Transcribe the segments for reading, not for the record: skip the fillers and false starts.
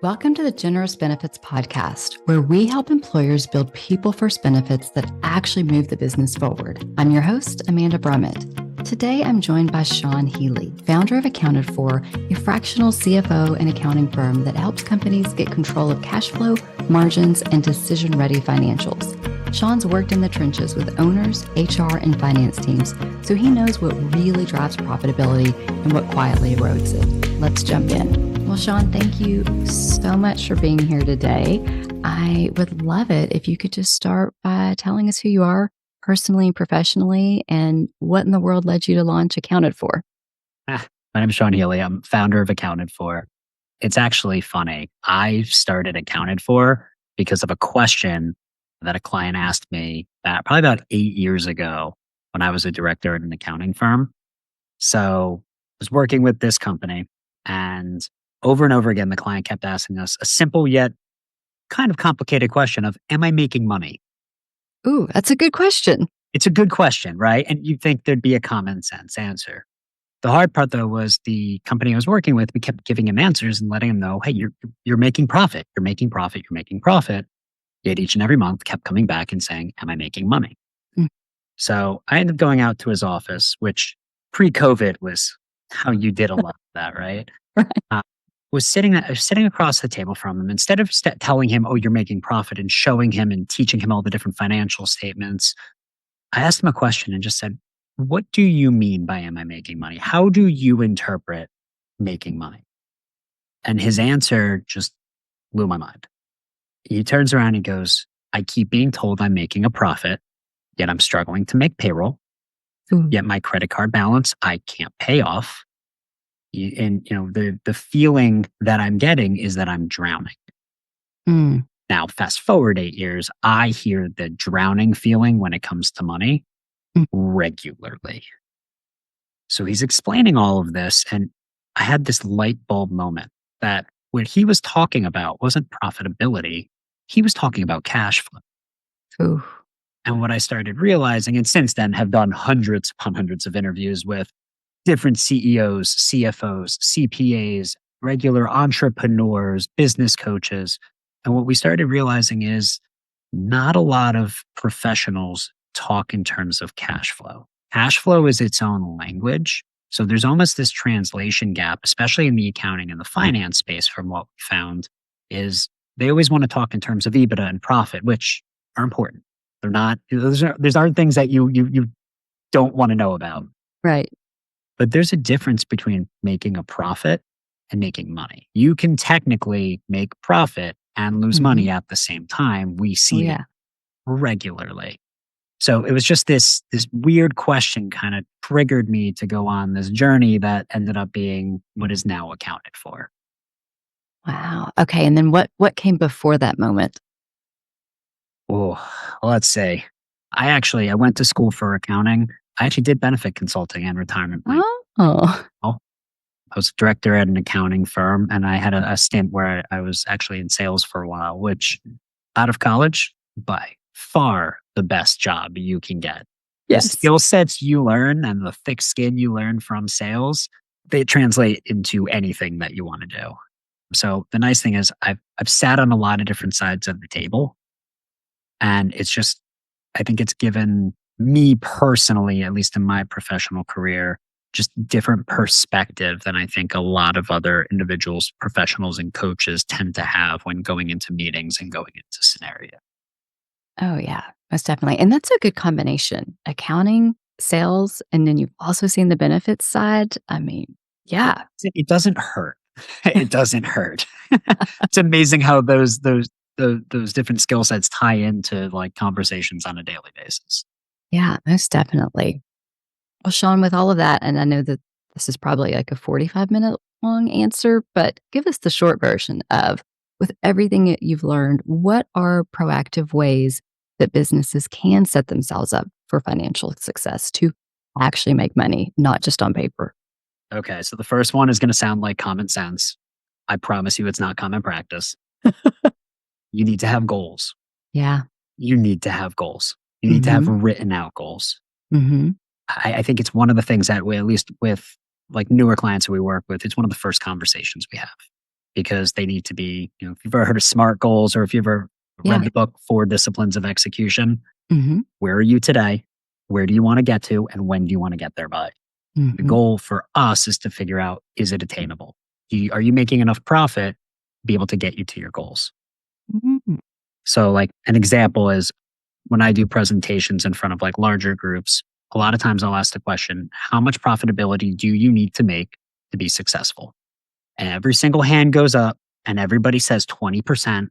Welcome to the Generous Benefits Podcast, where we help employers build people-first benefits that actually move the business forward. I'm your host, Amanda Brummitt. Today, I'm joined by Sean Healy, founder of Accounted For, a fractional CFO and accounting firm that helps companies get control of cash flow, margins, and decision-ready financials. Sean's worked in the trenches with owners, HR, and finance teams, so he knows what really drives profitability and what quietly erodes it. Let's jump in. Well, Sean, thank you so much for being here today. I would love it if you could just start by telling us who you are personally and professionally and what in the world led you to launch Accounted For. My name is Sean Healy. I'm founder of Accounted For. It's actually funny. I started Accounted For because of a question that a client asked me probably about 8 years ago when I was a director at an accounting firm. So I was working with this company, and over again, the client kept asking us a simple yet kind of complicated question of, am I making money? Ooh, that's a good question. It's a good question, right? And you'd think there'd be a common sense answer. The hard part, though, was the company I was working with, we kept giving him answers and letting him know, hey, you're making profit. You're making profit. You're making profit. Yet each and every month kept coming back and saying, am I making money? So I ended up going out to his office, which pre-COVID was how you did a lot of that, right? Right. Was sitting across the table from him. Instead of telling him, oh, you're making profit, and showing him and teaching him all the different financial statements, I asked him a question and just said, what do you mean by am I making money? How do you interpret making money? And his answer just blew my mind. He turns around and goes, I keep being told I'm making a profit, yet I'm struggling to make payroll. Yet my credit card balance, I can't pay off. And the feeling that I'm getting is that I'm drowning. Now, fast forward 8 years, I hear the drowning feeling when it comes to money regularly. So he's explaining all of this, and I had this light bulb moment that what he was talking about wasn't profitability. He was talking about cash flow. Ooh. And what I started realizing, and since then have done hundreds upon hundreds of interviews with different CEOs, CFOs, CPAs, regular entrepreneurs, business coaches. And what we started realizing is not a lot of professionals talk in terms of cash flow. Cash flow is its own language. So there's almost this translation gap, especially in the accounting and the finance space, from what we found, is they always want to talk in terms of EBITDA and profit, which are important. They're not, those aren't things that you don't want to know about. Right. But there's a difference between making a profit and making money. You can technically make profit and lose money at the same time. We see it regularly. So it was just this weird question kind of triggered me to go on this journey that ended up being what is now Accounted For. Wow. Okay. And then what came before that moment? Oh, let's say I went to school for accounting. I actually did benefit consulting and retirement planning. Oh. I was a director at an accounting firm, and I had a stint where I was actually in sales for a while, which out of college, by far the best job you can get. Yes. The skill sets you learn and the thick skin you learn from sales, they translate into anything that you want to do. So the nice thing is I've sat on a lot of different sides of the table, and I think it's given me personally, at least in my professional career, just different perspective than I think a lot of other individuals, professionals, and coaches tend to have when going into meetings and going into scenario. Oh, yeah, most definitely. And that's a good combination. Accounting, sales, and then you've also seen the benefits side. I mean, yeah. It doesn't hurt. It doesn't hurt. It's amazing how those different skill sets tie into like conversations on a daily basis. Yeah, most definitely. Well, Sean, with all of that, and I know that this is probably like a 45-minute long answer, but give us the short version of, with everything that you've learned, what are proactive ways that businesses can set themselves up for financial success to actually make money, not just on paper? Okay, so the first one is going to sound like common sense. I promise you it's not common practice. You need to have goals. Yeah. You need to have goals. You need to have written out goals. I think it's one of the things that we, at least with like newer clients that we work with, it's one of the first conversations we have. because they need to be, if you've ever heard of SMART goals or if you've ever Yeah. read the book, Four Disciplines of Execution, Hmm. where are you today? Where do you want to get to? And when do you want to get there by? The Hmm. goal for us is to figure out, is it attainable? Are you making enough profit to be able to get you to your goals? Hmm. So, like, an example is when I do presentations in front of like larger groups, a lot of times I'll ask the question, how much profitability do you need to make to be successful? And every single hand goes up and everybody says 20%,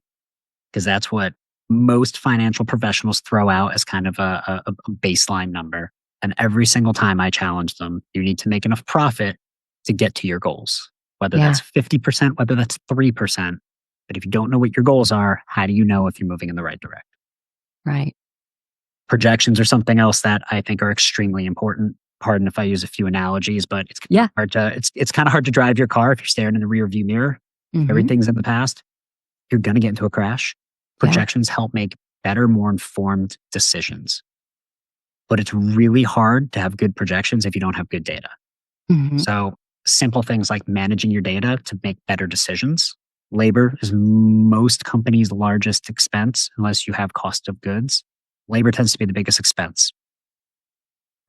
because that's what most financial professionals throw out as kind of a baseline number. And every single time I challenge them, you need to make enough profit to get to your goals, whether Yeah. that's 50%, whether that's 3%. But if you don't know what your goals are, how do you know if you're moving in the right direction? Right. Projections are something else that I think are extremely important. Pardon if I use a few analogies, but Yeah. it's kind of hard to drive your car if you're staring in the rear view mirror. Hmm. Everything's in the past. You're going to get into a crash. Yeah. Projections help make better, more informed decisions. But it's really hard to have good projections if you don't have good data. Hmm. So simple things like managing your data to make better decisions. Labor is most companies' largest expense unless you have cost of goods. Labor tends to be the biggest expense.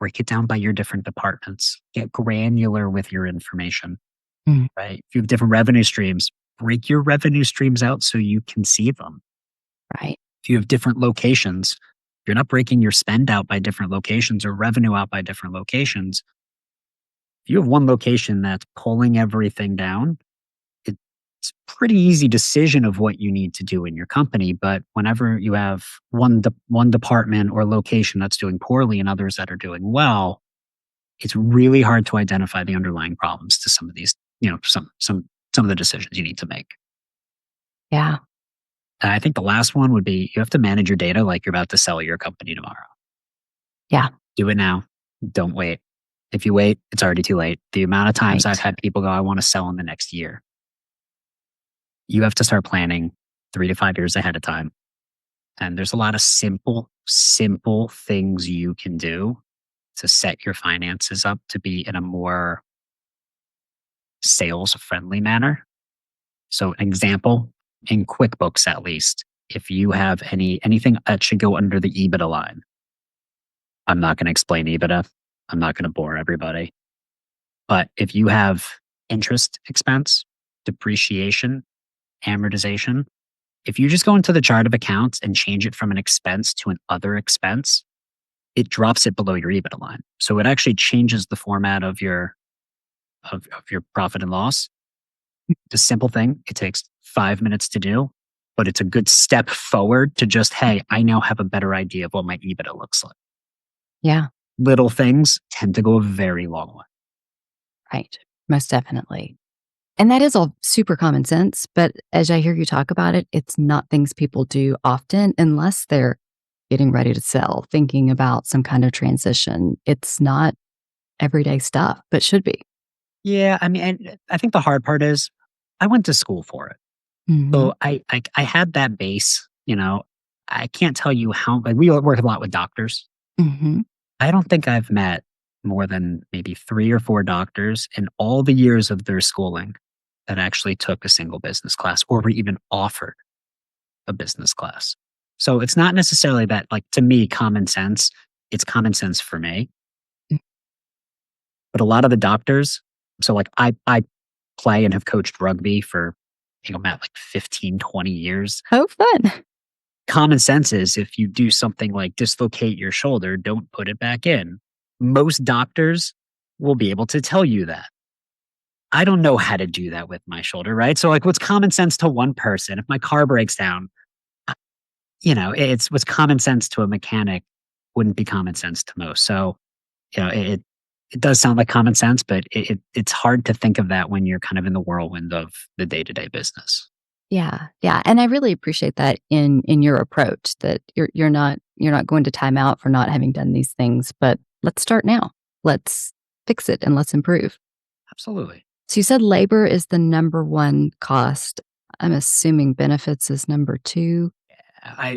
Break it down by your different departments. Get granular with your information, Mm. right? If you have different revenue streams, break your revenue streams out so you can see them. Right. If you have different locations, you're not breaking your spend out by different locations or revenue out by different locations. If you have one location that's pulling everything down, it's a pretty easy decision of what you need to do in your company. But whenever you have one department or location that's doing poorly and others that are doing well, it's really hard to identify the underlying problems to some of these, some of the decisions you need to make. Yeah. And I think the last one would be you have to manage your data like you're about to sell your company tomorrow. Yeah. Do it now. Don't wait. If you wait, it's already too late. The amount of times I've Right. had people go, I want to sell in the next year. You have to start planning 3 to 5 years ahead of time. And there's a lot of simple things you can do to set your finances up to be in a more sales friendly manner. So, an example in QuickBooks, at least, if you have anything that should go under the EBITDA line, I'm not going to explain EBITDA. I'm not going to bore everybody. But if you have interest expense, depreciation, amortization, if you just go into the chart of accounts and change it from an expense to an other expense, it drops it below your EBITDA line. So it actually changes the format of your profit and loss. It's a simple thing. It takes 5 minutes to do, but it's a good step forward to just, hey, I now have a better idea of what my EBITDA looks like. Yeah. Little things tend to go a very long way. Right. Most definitely. And that is all super common sense. But as I hear you talk about it, it's not things people do often unless they're getting ready to sell, thinking about some kind of transition. It's not everyday stuff, but should be. Yeah, I mean, and I think the hard part is I went to school for it. Hmm. So I had that base, I can't tell you how, like, we work a lot with doctors. Hmm. I don't think I've met more than maybe 3 or 4 doctors in all the years of their schooling that actually took a single business class or were even offered a business class. So it's not necessarily that, like, to me, common sense, it's common sense for me. But a lot of the doctors, so like I play and have coached rugby for, Matt, like 15, 20 years. Oh, fun. Common sense is if you do something like dislocate your shoulder, don't put it back in. Most doctors will be able to tell you that. I don't know how to do that with my shoulder, right? So, like, what's common sense to one person, if my car breaks down, uh, it's what's common sense to a mechanic wouldn't be common sense to most. So, it does sound like common sense, but it's hard to think of that when you're kind of in the whirlwind of the day to day business. Yeah. Yeah. And I really appreciate that in your approach that you're not going to time out for not having done these things, but let's start now. Let's fix it and let's improve. Absolutely. So you said labor is the number one cost. I'm assuming benefits is number two.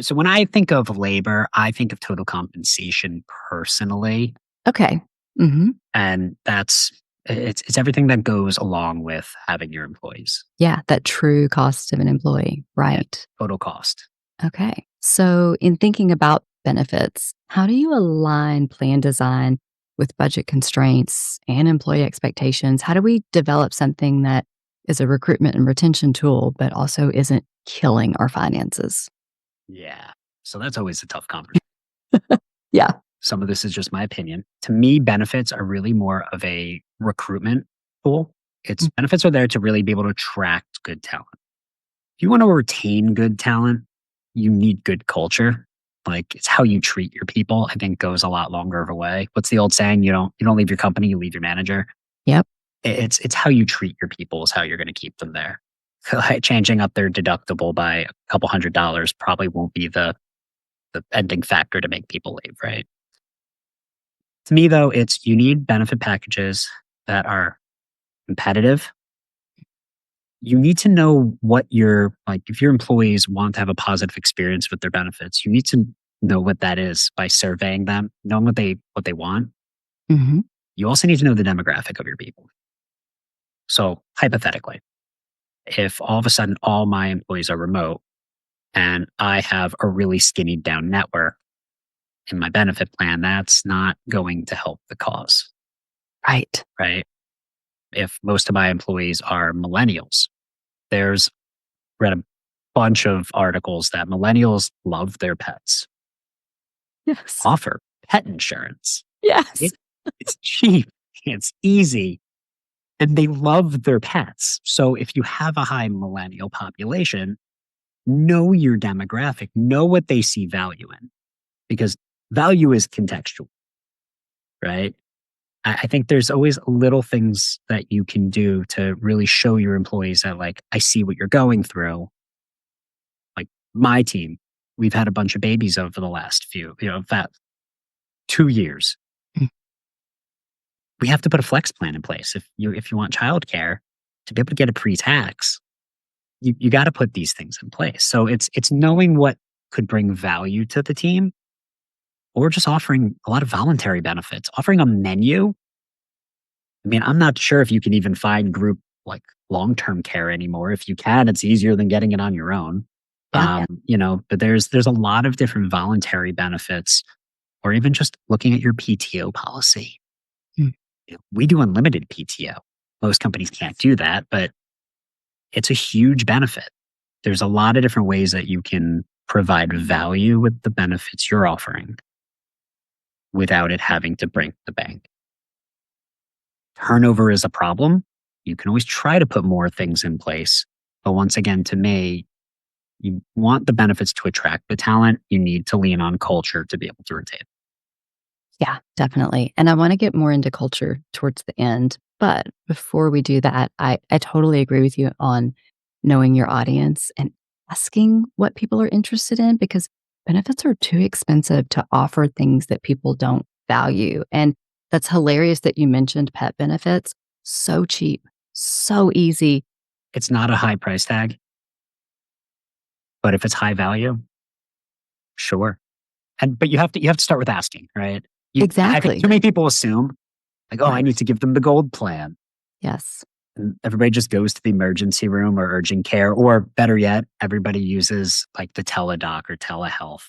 So when I think of labor, I think of total compensation personally. Okay. Hmm. And that's It's everything that goes along with having your employees. Yeah, that true cost of an employee. Yeah, Right. total cost. Okay. So, in thinking about benefits, how do you align plan design with budget constraints and employee expectations? How do we develop something that is a recruitment and retention tool, but also isn't killing our finances? Yeah. So that's always a tough conversation. Yeah. Some of this is just my opinion. To me, benefits are really more of a recruitment tool. It's Mm. benefits are there to really be able to attract good talent. If you want to retain good talent, you need good culture. Like it's how you treat your people, I think goes a lot longer of a way. What's the old saying? You don't leave your company, you leave your manager. Yep. It's how you treat your people is how you're going to keep them there. Like changing up their deductible by a couple $100 probably won't be the ending factor to make people leave, right? To me, though, it's you need benefit packages that are competitive. You need to know what your like if your employees want to have a positive experience with their benefits, you need to know what that is by surveying them, knowing what they want. Hmm. You also need to know the demographic of your people. So hypothetically, if all of a sudden all my employees are remote and I have a really skinny down network in my benefit plan, that's not going to help the cause, Right. right? If most of my employees are millennials, there's read a bunch of articles that millennials love their pets, Yes. offer pet insurance. Yes. It, it's cheap, it's easy, and they love their pets. So if you have a high millennial population, know your demographic, know what they see value in, because value is contextual, right? I think there's always little things that you can do to really show your employees that, like, I see what you're going through. Like my team, we've had a bunch of babies over the last in fact, 2 years. Mm. We have to put a flex plan in place. If you want childcare to be able to get a pre-tax, you got to put these things in place. So it's knowing what could bring value to the team, or just offering a lot of voluntary benefits, offering a menu. I mean, I'm not sure if you can even find group like long-term care anymore. If you can, it's easier than getting it on your own. Yeah. But there's a lot of different voluntary benefits, or even just looking at your PTO policy. Mm. We do unlimited PTO. Most companies can't do that, but it's a huge benefit. There's a lot of different ways that you can provide value with the benefits you're offering without it having to break the bank. Turnover is a problem. You can always try to put more things in place. But once again, to me, you want the benefits to attract the talent. You need to lean on culture to be able to retain. Yeah, definitely. And I want to get more into culture towards the end. But before we do that, I totally agree with you on knowing your audience and asking what people are interested in because benefits are too expensive to offer things that people don't value. And that's hilarious that you mentioned pet benefits. So cheap, so easy. It's not a high price tag, but if it's high value, sure. But you have to start with asking, right? I think too Exactly. many people assume like, oh, I Right. need to give them the gold plan. Yes. And everybody just goes to the emergency room or urgent care, or better yet, everybody uses like the teledoc or telehealth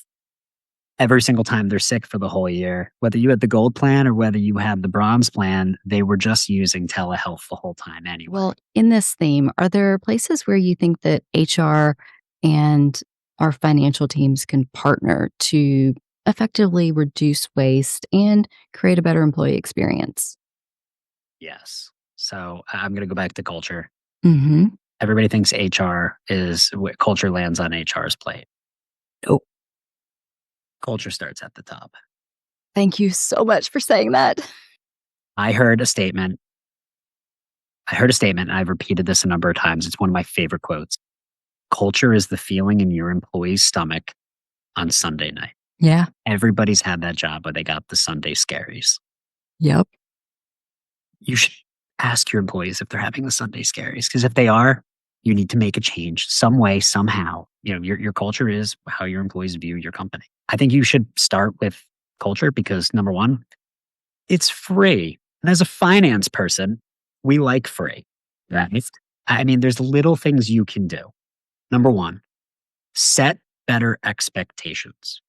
every single time they're sick for the whole year. Whether you had the gold plan or whether you had the bronze plan, they were just using telehealth the whole time anyway. Well, in this theme, are there places where you think that HR and our financial teams can partner to effectively reduce waste and create a better employee experience? Yes. So I'm going to go back to culture. Hmm. Everybody thinks HR is what culture lands on HR's plate. Oh, Culture starts at the top. thank you so much for saying that. I heard a statement. I heard a statement, and I've repeated this a number of times. It's one of my favorite quotes. Culture is the feeling in your employee's stomach on Sunday night. Yeah. Everybody's had that job where they got the Sunday scaries. Yep. You should ask your employees if they're having the Sunday scaries, because if they are, you need to make a change some way, somehow. Your culture is how your employees view your company. I think you should start with culture because number one, it's free. And as a finance person, we like free. Right? I mean, there's little things you can do. Number one, set better expectations.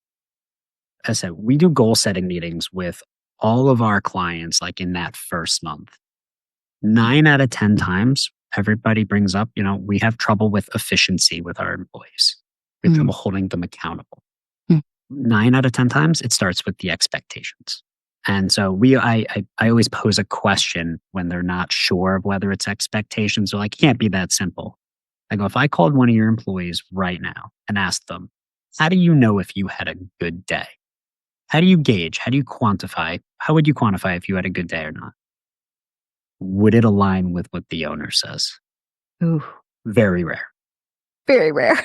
As I said, we do goal setting meetings with all of our clients like in that first month. 9 out of 10 times, everybody brings up, we have trouble with efficiency with our employees. We have Mm. trouble holding them accountable. Mm. 9 out of 10 times, it starts with the expectations. And so I always pose a question when they're not sure of whether it's expectations. They're like, it can't be that simple. I go, if I called one of your employees right now and asked them, how do you know if you had a good day? How do you gauge? How do you quantify? How would you quantify if you had a good day or not? Would it align with what the owner says? Ooh, Very rare. very rare.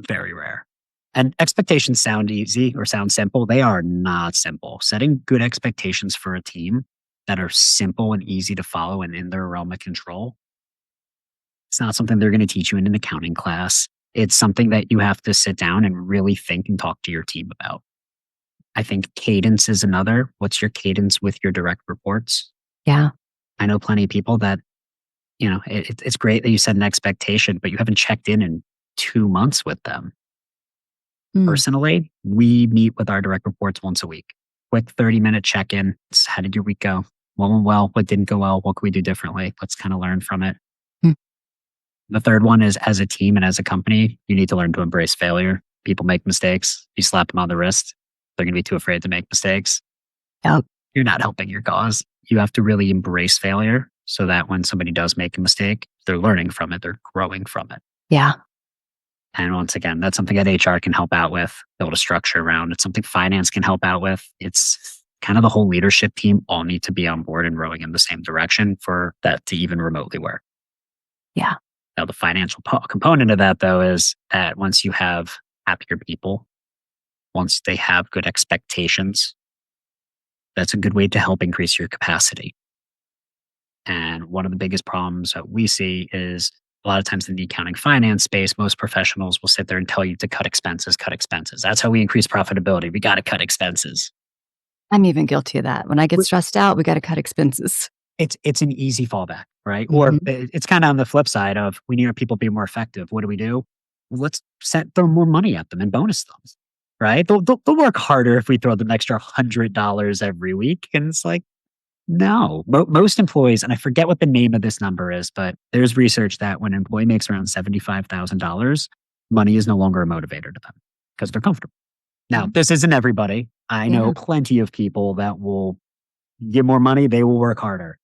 Very rare. And expectations sound easy or sound simple. They are not simple. Setting good expectations for a team that are simple and easy to follow and in their realm of control, it's not something they're going to teach you in an accounting class. It's something that you have to sit down and really think and talk to your team about. I think cadence is another. What's your cadence with your direct reports? Yeah. I know plenty of people that, it's great that you set an expectation, but you haven't checked in 2 months with them. Mm. Personally, we meet with our direct reports once a week. Quick 30-minute check-in. How did your week go? What went well? What didn't go well? What can we do differently? Let's kind of learn from it. Mm. The third one is, as a team and as a company, you need to learn to embrace failure. People make mistakes. You slap them on the wrist, they're going to be too afraid to make mistakes. Yep. You're not helping your cause. You have to really embrace failure so that when somebody does make a mistake, they're learning from it, they're growing from it. Yeah. And once again, that's something that HR can help out with, build a structure around. It's something finance can help out with. It's kind of the whole leadership team all need to be on board and rowing in the same direction for that to even remotely work. Yeah. Now, the financial component of that, though, is that once you have happier people, once they have good expectations, that's a good way to help increase your capacity. And one of the biggest problems that we see is a lot of times in the accounting finance space, most professionals will sit there and tell you to cut expenses, cut expenses. That's how we increase profitability. We got to cut expenses. I'm even guilty of that. When I get stressed out, we got to cut expenses. It's an easy fallback, right? Or Mhm. it's kind of on the flip side of we need our people to be more effective. What do? Well, let's throw more money at them and bonus them, right? They'll work harder if we throw them an extra $100 every week. And it's like, no, most employees, and I forget what the name of this number is, but there's research that when an employee makes around $75,000, money is no longer a motivator to them because they're comfortable. Now, Mhm. this isn't everybody. I know Yeah. plenty of people that will get more money, they will work harder.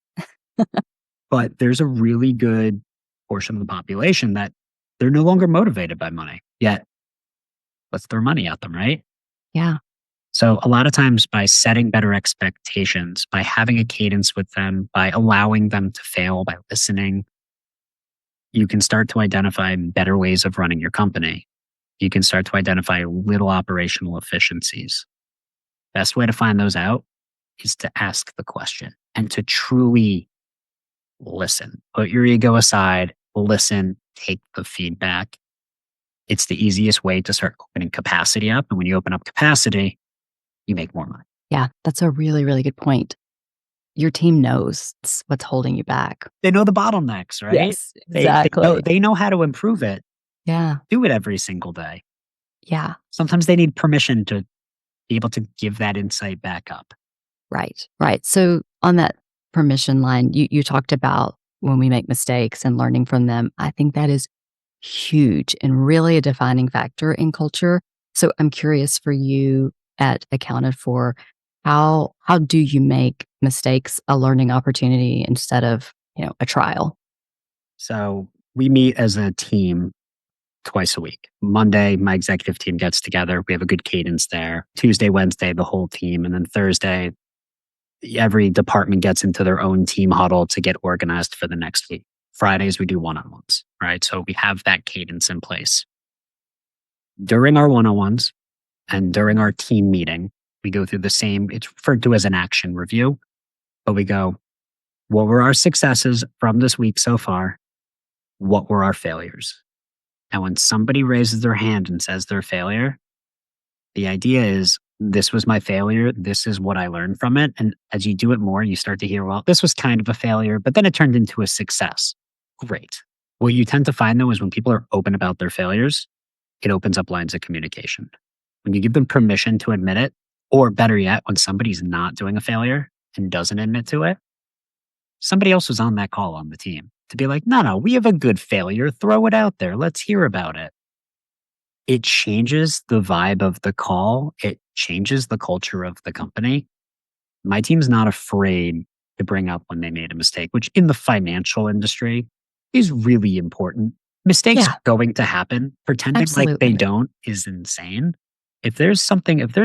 But there's a really good portion of the population that they're no longer motivated by money. Yet, let's throw money at them, right? Yeah. So a lot of times by setting better expectations, by having a cadence with them, by allowing them to fail, by listening, you can start to identify better ways of running your company. You can start to identify little operational efficiencies. Best way to find those out is to ask the question and to truly listen. Put your ego aside, listen, take the feedback. It's the easiest way to start opening capacity up. And when you open up capacity, you make more money. Yeah. That's a really, really good point. Your team knows what's holding you back. They know the bottlenecks, right? Yes, They know exactly. they know how to improve it. Yeah. Do it every single day. Yeah. Sometimes they need permission to be able to give that insight back up. Right. Right. So on that permission line, you talked about when we make mistakes and learning from them. I think that is huge and really a defining factor in culture. So I'm curious for you at Accounted For, how do you make mistakes a learning opportunity instead of, a trial? So we meet as a team twice a week. Monday, my executive team gets together. We have a good cadence there. Tuesday, Wednesday, the whole team. And then Thursday, every department gets into their own team huddle to get organized for the next week. Fridays, we do one on ones, right? So we have that cadence in place. During our one on ones and during our team meeting, we go through the same, it's referred to as an action review, but we go, what were our successes from this week so far? What were our failures? And when somebody raises their hand and says their failure, the idea is this was my failure. This is what I learned from it. And as you do it more, you start to hear, well, this was kind of a failure, but then it turned into a success. Great. What you tend to find though is when people are open about their failures, it opens up lines of communication. When you give them permission to admit it, or better yet, when somebody's not doing a failure and doesn't admit to it, somebody else was on that call on the team to be like, no, no, we have a good failure. Throw it out there. Let's hear about it. It changes the vibe of the call. It changes the culture of the company. My team's not afraid to bring up when they made a mistake, which in the financial industry is really important. Mistakes Yeah, are going to happen. Pretending like they absolutely. don't is insane. If there's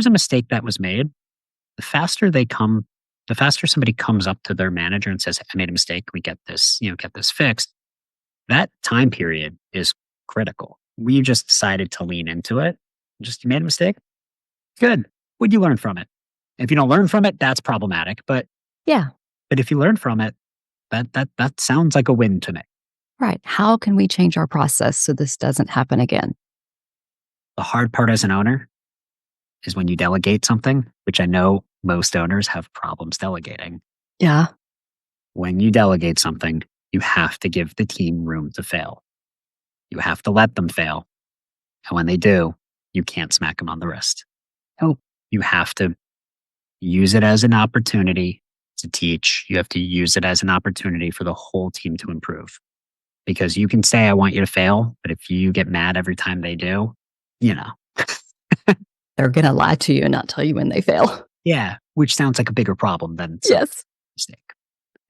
a mistake that was made, the faster they come, the faster somebody comes up to their manager and says, I made a mistake, we get this, get this fixed. That time period is critical. We just decided to lean into it. Just you made a mistake. Good. What'd you learn from it? If you don't learn from it, that's problematic. Yeah, But if you learn from it, that sounds like a win to me. right. How can we change our process so this doesn't happen again? The hard part as an owner is when you delegate something, which I know most owners have problems delegating. Yeah. When you delegate something, you have to give the team room to fail. You have to let them fail. And when they do, you can't smack them on the wrist. Oh, You have to use it as an opportunity to teach. You have to use it as an opportunity for the whole team to improve. Because you can say, I want you to fail, but if you get mad every time they do, you know, they're going to lie to you and not tell you when they fail. yeah, which sounds like a bigger problem than some Yes, mistake.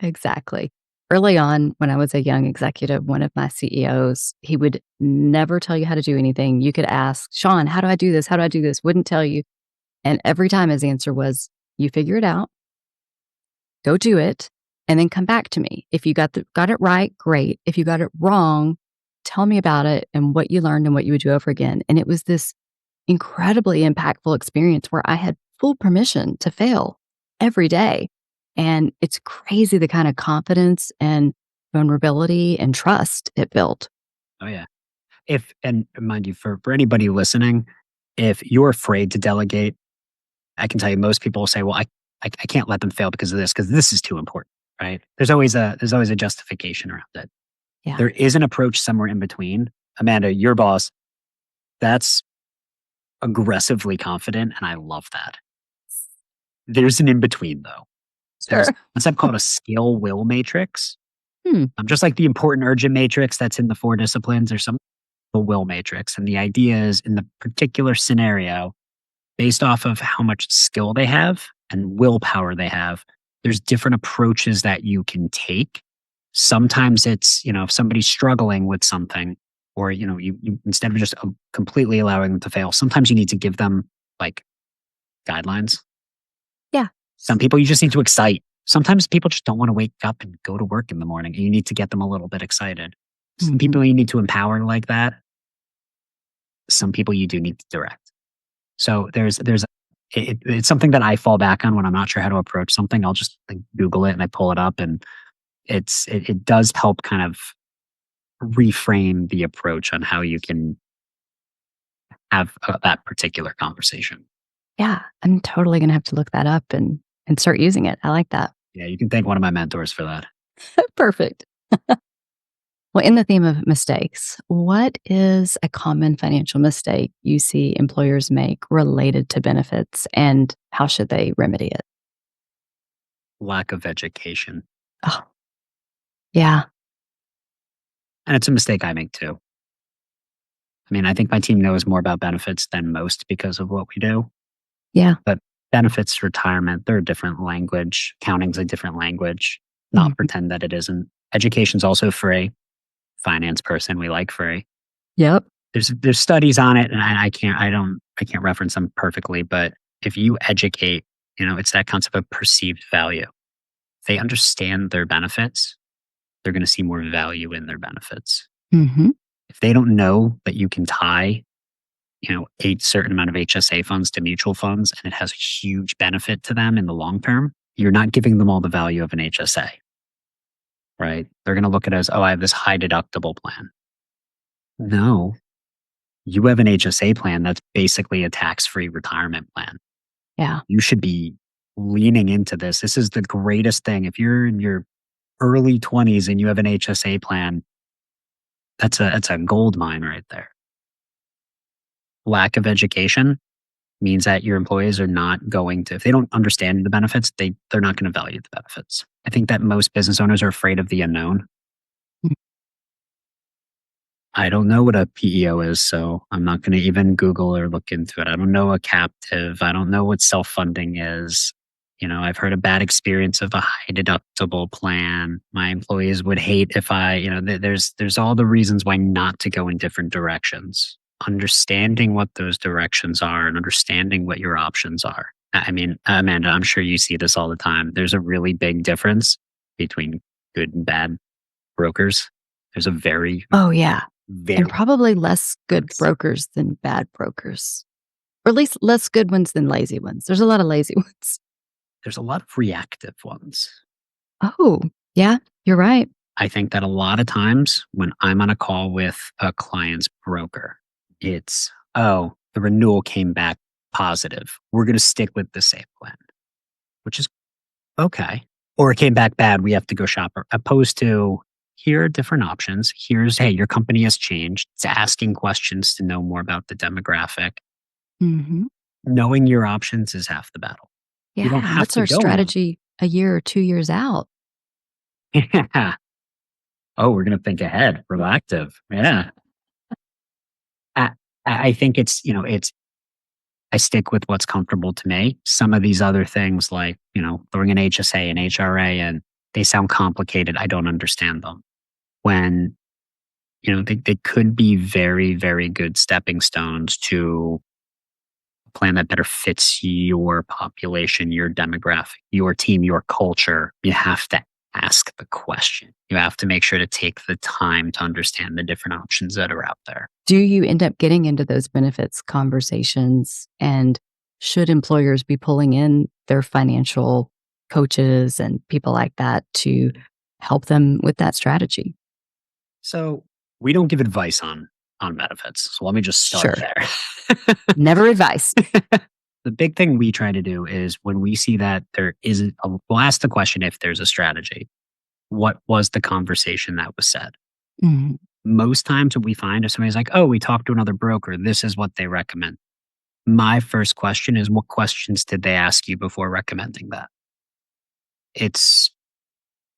exactly. Early on, when I was a young executive, one of my CEOs, he would never tell you how to do anything. You could ask, Sean, how do I do this? How do I do this? Wouldn't tell you. And every time his answer was, you figure it out, go do it, and then come back to me. If you got it right, great. If you got it wrong, tell me about it and what you learned and what you would do over again. And it was this incredibly impactful experience where I had full permission to fail every day. And it's crazy the kind of confidence and vulnerability and trust it built. Oh, yeah. And mind you, for anybody listening, if you're afraid to delegate, I can tell you most people will say, well, I can't let them fail because of this, because this is too important, right? There's always a justification around it. Yeah. There is an approach somewhere in between. Amanda, your boss, that's aggressively confident, and I love that. There's an in between though. There's Sure. a concept called a skill will matrix. Hmm. Just like the important urgent matrix that's in the four disciplines, there's some will matrix. And the idea is in the particular scenario, based off of how much skill they have and willpower they have, there's different approaches that you can take. Sometimes it's, if somebody's struggling with something, or, you instead of just completely allowing them to fail, sometimes you need to give them like guidelines. Yeah. Some people you just need to excite. Sometimes people just don't want to wake up and go to work in the morning, and you need to get them a little bit excited. Some Mhm. people you need to empower like that. Some people you do need to direct. So it's something that I fall back on when I'm not sure how to approach something. I'll just like Google it and I pull it up, and it does help kind of reframe the approach on how you can have that particular conversation. Yeah. I'm totally going to have to look that up and start using it. I like that. Yeah, you can thank one of my mentors for that. Perfect. Well, in the theme of mistakes, what is a common financial mistake you see employers make related to benefits and how should they remedy it? Lack of education. Oh, yeah. And it's a mistake I make too. I mean, I think my team knows more about benefits than most because of what we do. Yeah. But benefits, retirement, they're a different language. Accounting's a different language. Not Mhm. pretend that it isn't. Education's also free. Finance person, we like free. Yep. There's studies on it, and I can't reference them perfectly, but if you educate, it's that concept of perceived value. If they understand their benefits, they're going to see more value in their benefits. Hmm. If they don't know that you can tie, a certain amount of HSA funds to mutual funds and it has a huge benefit to them in the long term, you're not giving them all the value of an HSA, right? They're going to look at it as, oh, I have this high deductible plan. No, you have an HSA plan that's basically a tax free retirement plan. Yeah. You should be leaning into this. This is the greatest thing. If you're in your early 20s and you have an HSA plan, that's a gold mine right there. Lack of education means that your employees are not going to, if they don't understand the benefits, they're not going to value the benefits. I think that most business owners are afraid of the unknown. Mm. I don't know what a PEO is, so I'm not going to even Google or look into it. I don't know a captive. I don't know what self funding is. I've heard a bad experience of a high deductible plan. My employees would hate if there's all the reasons why not to go in different directions. Understanding what those directions are and understanding what your options are. I mean, Amanda, I'm sure you see this all the time. There's a really big difference between good and bad brokers. There's a very, Oh, yeah. very And probably less good brokers than bad brokers, or at least less good ones than lazy ones. There's a lot of lazy ones. there's a lot of reactive ones. Oh, yeah, you're right. I think that a lot of times when I'm on a call with a client's broker, it's, oh, the renewal came back positive. We're going to stick with the same plan, which is okay. Or it came back bad. We have to go shop. Opposed to, here are different options. Here's, hey, your company has changed. It's asking questions to know more about the demographic. Mhm. Knowing your options is half the battle. You Yeah, don't and have what's to our go in. strategy a year or 2 years out? Yeah. Oh, we're going to think ahead. Proactive. Yeah. I, I think I stick with what's comfortable to me. Some of these other things, like, throwing an HSA and HRA, and they sound complicated. I don't understand them. When, they could be very, very good stepping stones to a plan that better fits your population, your demographic, your team, your culture. You have to ask the question. You have to make sure to take the time to understand the different options that are out there. Do you end up getting into those benefits conversations? And should employers be pulling in their financial coaches and people like that to help them with that strategy? So we don't give advice on benefits. So let me just start Sure. there. Never advice. The big thing we try to do is when we see that there isn't, we'll ask the question if there's a strategy. What was the conversation that was said? Mhm. Most times, what we find if somebody's like, oh, we talked to another broker, this is what they recommend. My first question is, what questions did they ask you before recommending that? It's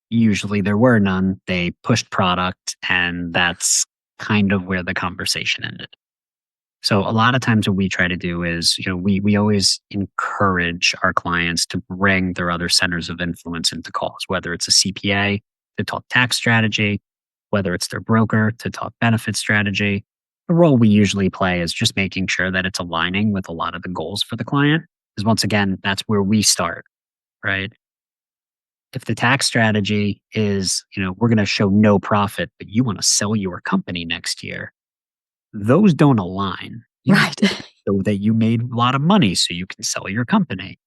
usually there were none. They pushed product, and that's kind of where the conversation ended. So a lot of times what we try to do is, we always encourage our clients to bring their other centers of influence into calls, whether it's a CPA to talk tax strategy, whether it's their broker to talk benefit strategy. The role we usually play is just making sure that it's aligning with a lot of the goals for the client. Because once again, that's where we start, right? If the tax strategy is, we're going to show no profit, but you want to sell your company next year, those don't align. You Right. show that you made a lot of money so you can sell your company.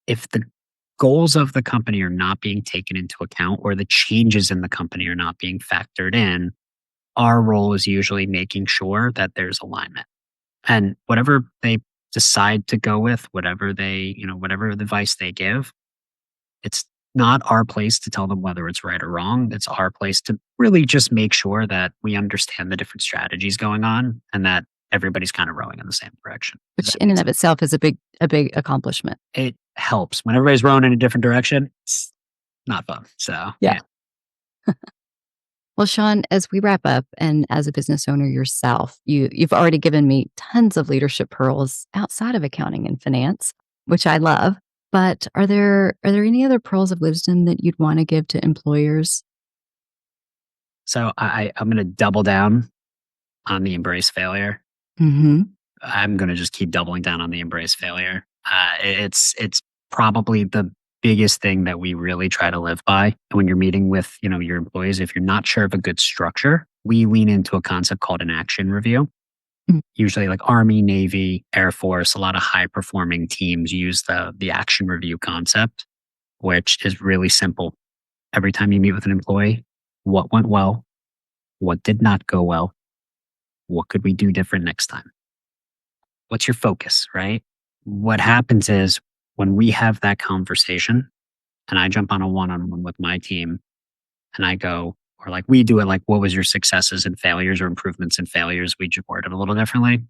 If the goals of the company are not being taken into account or the changes in the company are not being factored in, our role is usually making sure that there's alignment. And whatever they decide to go with, whatever advice they give, it's not our place to tell them whether it's right or wrong. It's our place to really just make sure that we understand the different strategies going on and that everybody's kind of rowing in the same direction. Does Which that in make and of sense? itself is a big accomplishment. It helps. When everybody's rowing in a different direction, it's not fun. So, Yeah. yeah. Well, Sean, as we wrap up and as a business owner yourself, you've already given me tons of leadership pearls outside of accounting and finance, which I love. But are there any other pearls of wisdom that you'd want to give to employers? So I'm going to double down on the embrace failure. Mhm. I'm going to just keep doubling down on the embrace failure. It's probably the biggest thing that we really try to live by when you're meeting with your employees. If you're not sure of a good structure, we lean into a concept called an action review. Mm. Usually, like Army, Navy, Air Force, a lot of high performing teams use the action review concept, which is really simple. Every time you meet with an employee, what went well, what did not go well, what could we do different next time? What's your focus, right? what happens is when we have that conversation and I jump on a one-on-one with my team and I go, or like we do it like, what was your successes and failures or improvements and failures? We just word it a little differently.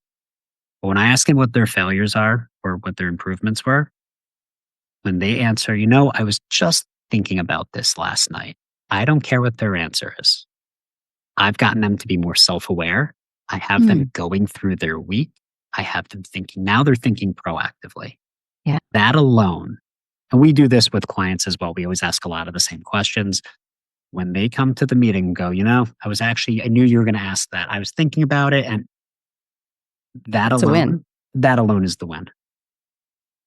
But when I ask them what their failures are or what their improvements were, when they answer, I was just thinking about this last night. I don't care what their answer is. I've gotten them to be more self aware. I have them going through their week. I have them thinking, now they're thinking proactively. Yeah. That alone, and we do this with clients as well. We always ask a lot of the same questions. When they come to the meeting and go, I knew you were going to ask that. I was thinking about it. And It's a win. that alone is the win.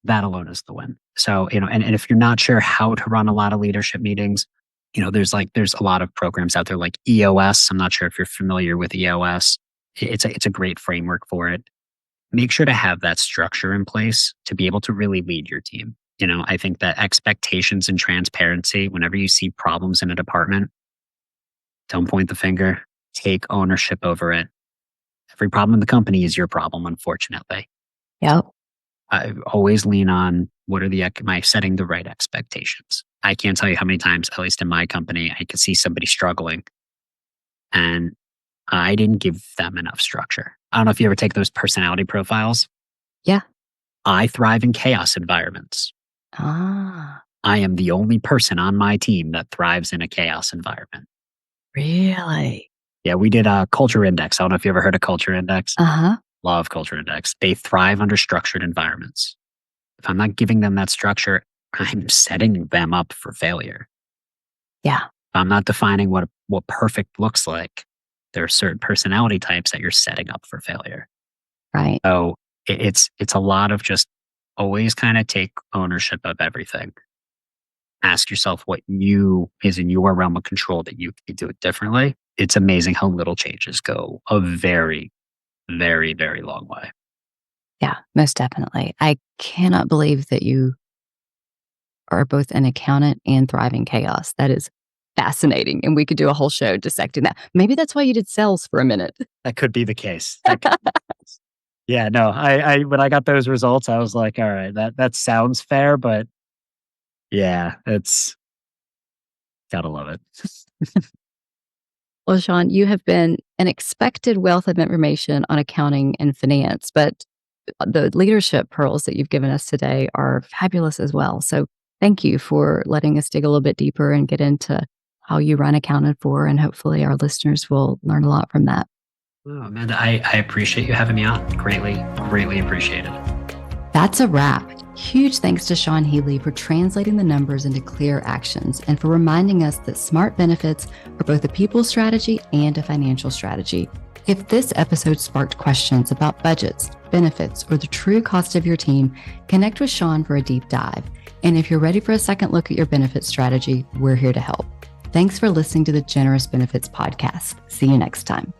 That alone is the win. So, and if you're not sure how to run a lot of leadership meetings, there's a lot of programs out there like EOS. I'm not sure if you're familiar with EOS. It's a great framework for it. Make sure to have that structure in place to be able to really lead your team. I think that expectations and transparency, whenever you see problems in a department, don't point the finger, take ownership over it. Every problem in the company is your problem, unfortunately. Yep. I always lean on am I setting the right expectations? I can't tell you how many times, at least in my company, I could see somebody struggling and I didn't give them enough structure. I don't know if you ever take those personality profiles. Yeah. I thrive in chaos environments. Ah, I am the only person on my team that thrives in a chaos environment. really? Yeah, we did a culture index. I don't know if you ever heard of culture index. Uh-huh. Law of culture index. They thrive under structured environments. If I'm not giving them that structure, I'm setting them up for failure. Yeah. If I'm not defining what perfect looks like, there are certain personality types that you're setting up for failure. Right. So it's a lot of just always kind of take ownership of everything. Ask yourself what is in your realm of control that you can do it differently. It's amazing how little changes go a very, very, very long way. Yeah, most definitely. I cannot believe that you are both an accountant and thriving chaos. That is fascinating. And we could do a whole show dissecting that. Maybe that's why you did sales for a minute. That could be the case. That could be the case. Yeah, no, I when I got those results, I was like, all right, that sounds fair, but yeah, it's gotta love it. Well, Sean, you have been an expected wealth of information on accounting and finance, but the leadership pearls that you've given us today are fabulous as well. So thank you for letting us dig a little bit deeper and get into how you run Accounted For, and hopefully our listeners will learn a lot from that. Oh, Amanda, I appreciate you having me on. Greatly, greatly appreciate it. That's a wrap. Huge thanks to Sean Healy for translating the numbers into clear actions and for reminding us that smart benefits are both a people strategy and a financial strategy. If this episode sparked questions about budgets, benefits, or the true cost of your team, connect with Sean for a deep dive. And if you're ready for a second look at your benefits strategy, we're here to help. Thanks for listening to the Generous Benefits Podcast. See you next time.